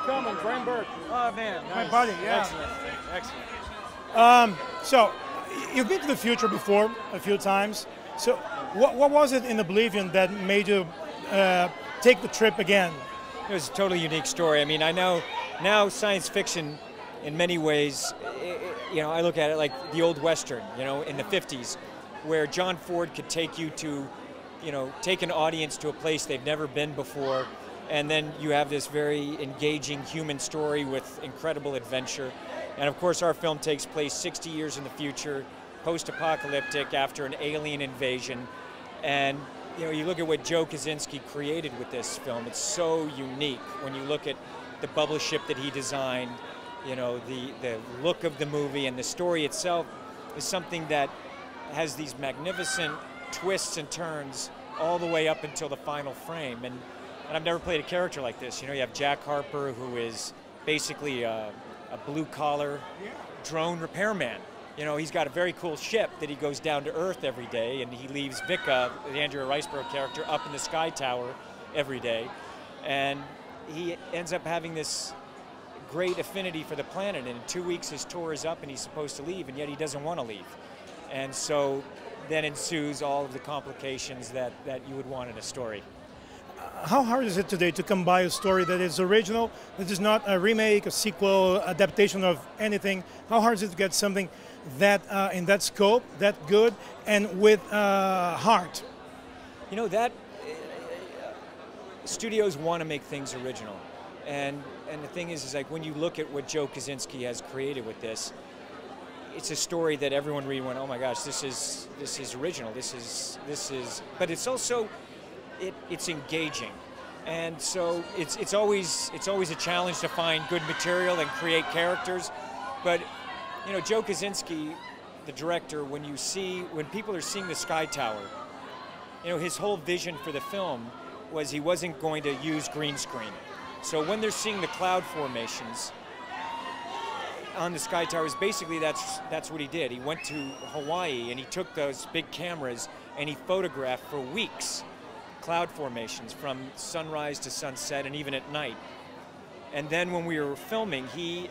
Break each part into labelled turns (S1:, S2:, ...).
S1: coming, Brian Burke.
S2: Oh man, nice.
S1: My buddy, yeah.
S2: Excellent.
S1: So, you've been to the future before a few times. So, what was it in Oblivion that made you take the trip again?
S2: It was a totally unique story. I mean, I know now science fiction, in many ways, you know, I look at it like the old Western, you know, in the 50s, where John Ford could take you to, you know, take an audience to a place they've never been before, and then you have this very engaging human story with incredible adventure. And of course our film takes place 60 years in the future, post-apocalyptic, after an alien invasion. And you know, you look at what Joe Kosinski created with this film, it's so unique when you look at the bubble ship that he designed, you know, the look of the movie, and the story itself is something that has these magnificent twists and turns all the way up until the final frame. And I've never played a character like this. You know, you have Jack Harper, who is basically a blue-collar drone repairman. You know, he's got a very cool ship that he goes down to Earth every day, and he leaves Vika, the Andrea Riseborough character, up in the Sky Tower every day. And he ends up having this great affinity for the planet, and in 2 weeks his tour is up and he's supposed to leave, and yet he doesn't want to leave. And so then ensues all of the complications that you would want in a story.
S1: How hard is it today to come by a story that is original, that is not a remake, a sequel, adaptation of anything? How hard is it to get something that in that scope, that good, and with heart?
S2: You know, that studios want to make things original, and the thing is like when you look at what Joe Kosinski has created with this, it's a story that everyone read and went, oh my gosh, this is original. This is, but it's also it's engaging, and so it's always a challenge to find good material and create characters. But you know, Joe Kosinski, the director, when people are seeing the Sky Tower, you know, his whole vision for the film was he wasn't going to use green screen. So when they're seeing the cloud formations on the Sky Towers, basically that's what he did. He went to Hawaii and he took those big cameras and he photographed for weeks cloud formations from sunrise to sunset and even at night. And then when we were filming, he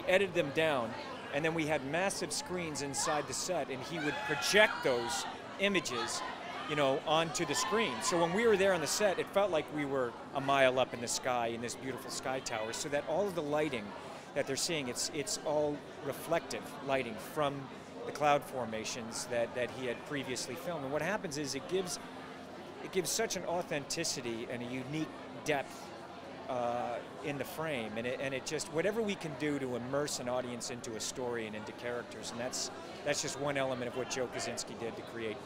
S2: edited them down, and then we had massive screens inside the set, and he would project those images, you know, onto the screen. So when we were there on the set, it felt like we were a mile up in the sky in this beautiful Sky Tower, so that all of the lighting that they're seeing, it's all reflective lighting from the cloud formations that he had previously filmed. And what happens is it gives such an authenticity and a unique depth in the frame, and it just, whatever we can do to immerse an audience into a story and into characters, and that's just one element of what Joe Kosinski did to create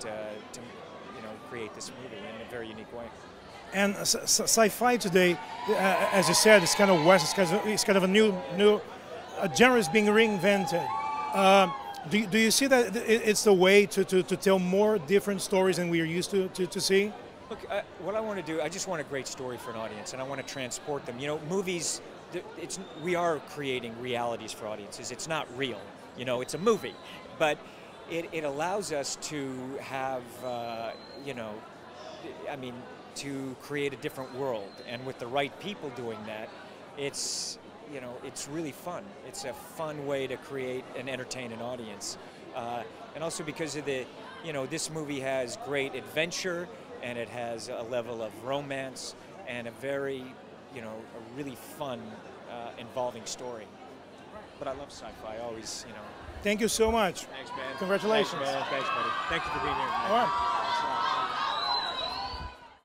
S2: create this movie in a very unique way.
S1: And sci-fi today, as you said, it's kind of West. It's kind of a new genre is being reinvented. Do you see that it's the way to tell more different stories than we are used to see?
S2: Look, what I want to do, I just want a great story for an audience, and I want to transport them. You know, movies, we are creating realities for audiences. It's not real, you know, it's a movie. But it allows us to have, you know, I mean, to create a different world. And with the right people doing that, it's, you know, it's really fun. It's a fun way to create and entertain an audience. And also because of the, you know, this movie has great adventure, and it has a level of romance and a very, you know, a really fun, involving story. But I love sci-fi, always, you know.
S1: Thank you so much.
S2: Thanks, man.
S1: Congratulations.
S2: Thanks, man. Thanks, buddy. Thank you for being here.
S1: All right.